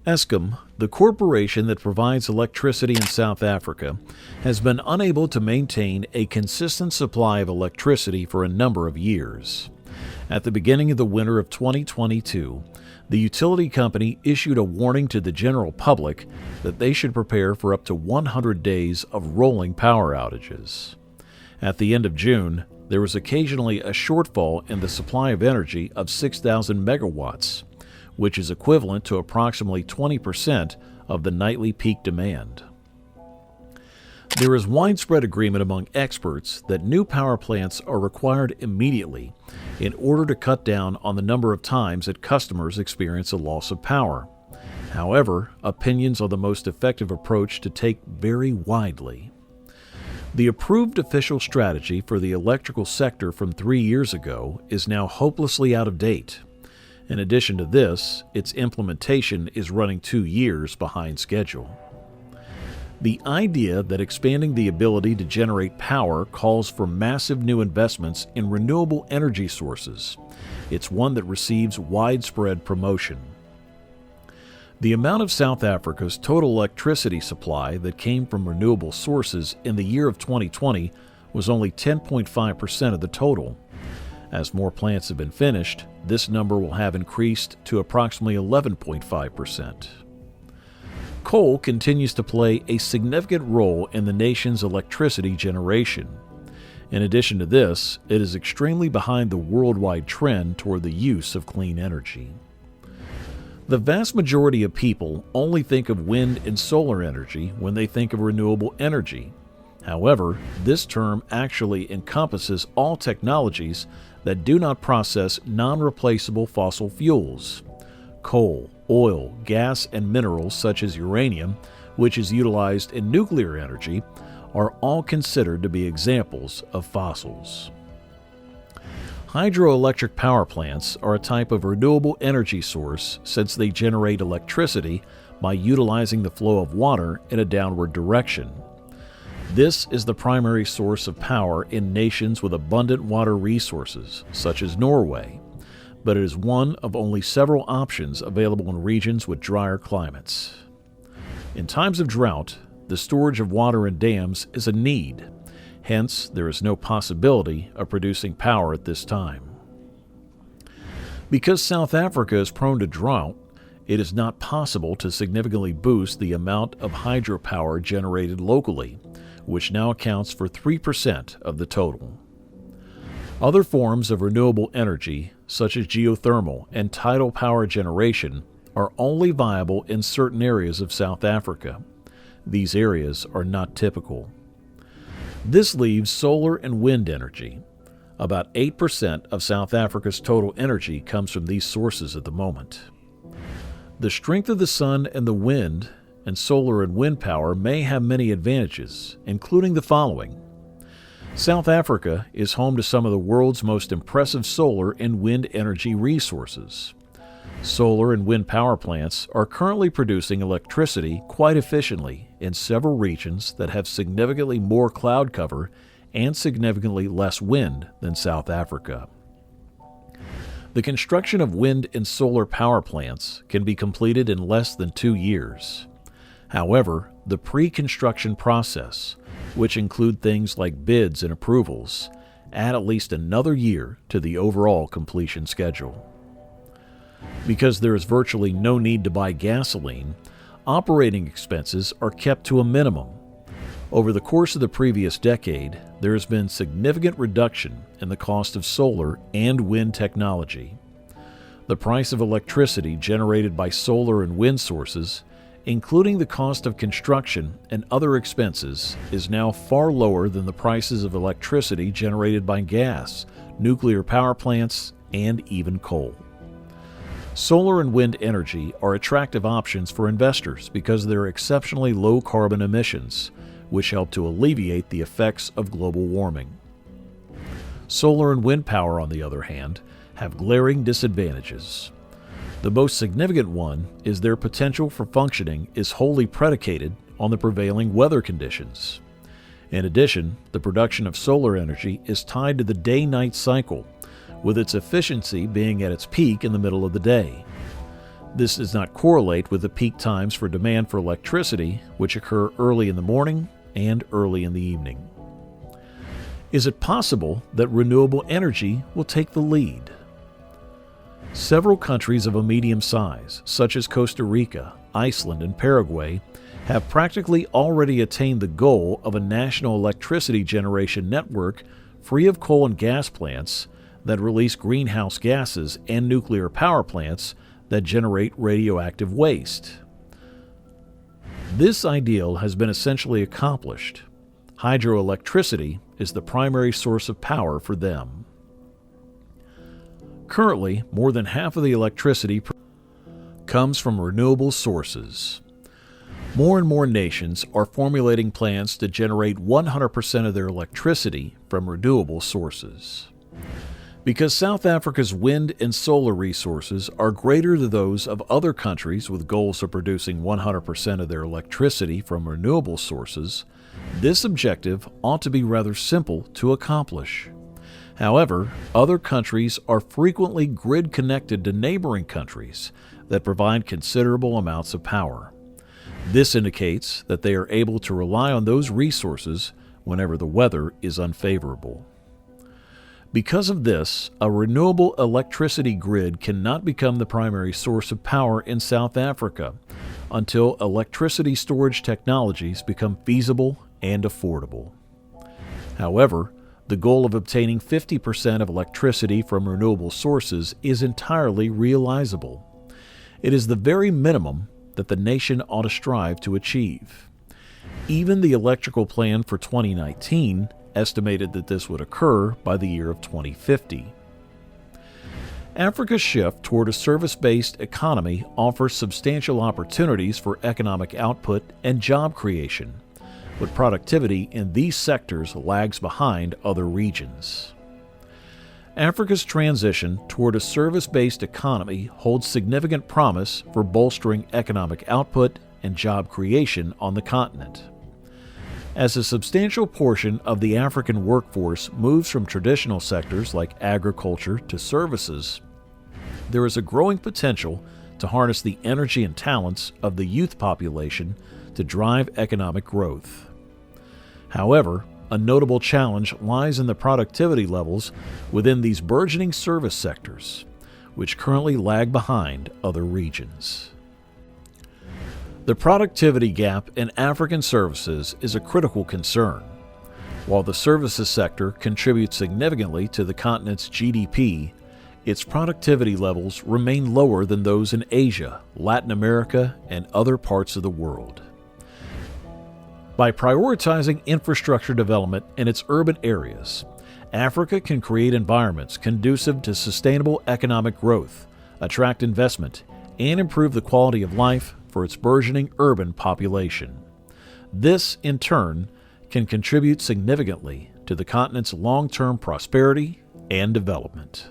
Eskom, the corporation that provides electricity in South Africa, has been unable to maintain a consistent supply of electricity for a number of years. At the beginning of the winter of 2022, the utility company issued a warning to the general public that they should prepare for up to 100 days of rolling power outages. At the end of June, there was occasionally a shortfall in the supply of energy of 6,000 megawatts, which is equivalent to approximately 20% of the nightly peak demand. There is widespread agreement among experts that new power plants are required immediately in order to cut down on the number of times that customers experience a loss of power. However, opinions on the most effective approach to take vary widely. The approved official strategy for the electrical sector from 3 years ago is now hopelessly out of date. In addition to this, its implementation is running 2 years behind schedule. The idea that expanding the ability to generate power calls for massive new investments in renewable energy sources. It's one that receives widespread promotion. The amount of South Africa's total electricity supply that came from renewable sources in the year of 2020 was only 10.5% of the total. As more plants have been finished, this number will have increased to approximately 11.5%. Coal continues to play a significant role in the nation's electricity generation. In addition to this, it is extremely behind the worldwide trend toward the use of clean energy. The vast majority of people only think of wind and solar energy when they think of renewable energy. However, this term actually encompasses all technologies that do not process non-replaceable fossil fuels. Coal, oil, gas, and minerals such as uranium, which is utilized in nuclear energy, are all considered to be examples of fossils. Hydroelectric power plants are a type of renewable energy source since they generate electricity by utilizing the flow of water in a downward direction. This is the primary source of power in nations with abundant water resources, such as Norway, but it is one of only several options available in regions with drier climates. In times of drought, the storage of water in dams is a need. Hence, there is no possibility of producing power at this time. Because South Africa is prone to drought, it is not possible to significantly boost the amount of hydropower generated locally, which now accounts for 3% of the total. Other forms of renewable energy, such as geothermal and tidal power generation, are only viable in certain areas of South Africa. These areas are not typical. This leaves solar and wind energy. About 8% of South Africa's total energy comes from these sources at the moment. The strength of the sun and the wind and solar and wind power may have many advantages, including the following. South Africa is home to some of the world's most impressive solar and wind energy resources. Solar and wind power plants are currently producing electricity quite efficiently in several regions that have significantly more cloud cover and significantly less wind than South Africa. The construction of wind and solar power plants can be completed in less than 2 years. However, the pre-construction process, which include things like bids and approvals, add at least another year to the overall completion schedule. Because there is virtually no need to buy gasoline, operating expenses are kept to a minimum. Over the course of the previous decade, there has been significant reduction in the cost of solar and wind technology. The price of electricity generated by solar and wind sources, including the cost of construction and other expenses, is now far lower than the prices of electricity generated by gas, nuclear power plants, and even coal. Solar and wind energy are attractive options for investors because of their exceptionally low carbon emissions, which help to alleviate the effects of global warming. Solar and wind power, on the other hand, have glaring disadvantages. The most significant one is their potential for functioning is wholly predicated on the prevailing weather conditions. In addition, the production of solar energy is tied to the day-night cycle, with its efficiency being at its peak in the middle of the day. This does not correlate with the peak times for demand for electricity, which occur early in the morning and early in the evening. Is it possible that renewable energy will take the lead? Several countries of a medium size, such as Costa Rica, Iceland, and Paraguay, have practically already attained the goal of a national electricity generation network free of coal and gas plants that release greenhouse gases and nuclear power plants that generate radioactive waste. This ideal has been essentially accomplished. Hydroelectricity is the primary source of power for them. Currently, more than half of the electricity comes from renewable sources. More and more nations are formulating plans to generate 100% of their electricity from renewable sources. Because South Africa's wind and solar resources are greater than those of other countries with goals of producing 100% of their electricity from renewable sources, this objective ought to be rather simple to accomplish. However, other countries are frequently grid connected to neighboring countries that provide considerable amounts of power. This indicates that they are able to rely on those resources whenever the weather is unfavorable. Because of this, a renewable electricity grid cannot become the primary source of power in South Africa until electricity storage technologies become feasible and affordable. However, the goal of obtaining 50% of electricity from renewable sources is entirely realizable. It is the very minimum that the nation ought to strive to achieve. Even the electrical plan for 2019 estimated that this would occur by the year of 2050. Africa's shift toward a service-based economy offers substantial opportunities for economic output and job creation, but productivity in these sectors lags behind other regions. Africa's transition toward a service-based economy holds significant promise for bolstering economic output and job creation on the continent. As a substantial portion of the African workforce moves from traditional sectors like agriculture to services, there is a growing potential to harness the energy and talents of the youth population to drive economic growth. However, a notable challenge lies in the productivity levels within these burgeoning service sectors, which currently lag behind other regions. The productivity gap in African services is a critical concern. While the services sector contributes significantly to the continent's GDP, its productivity levels remain lower than those in Asia, Latin America, and other parts of the world. By prioritizing infrastructure development in its urban areas, Africa can create environments conducive to sustainable economic growth, attract investment, and improve the quality of life for its burgeoning urban population. This, in turn, can contribute significantly to the continent's long-term prosperity and development.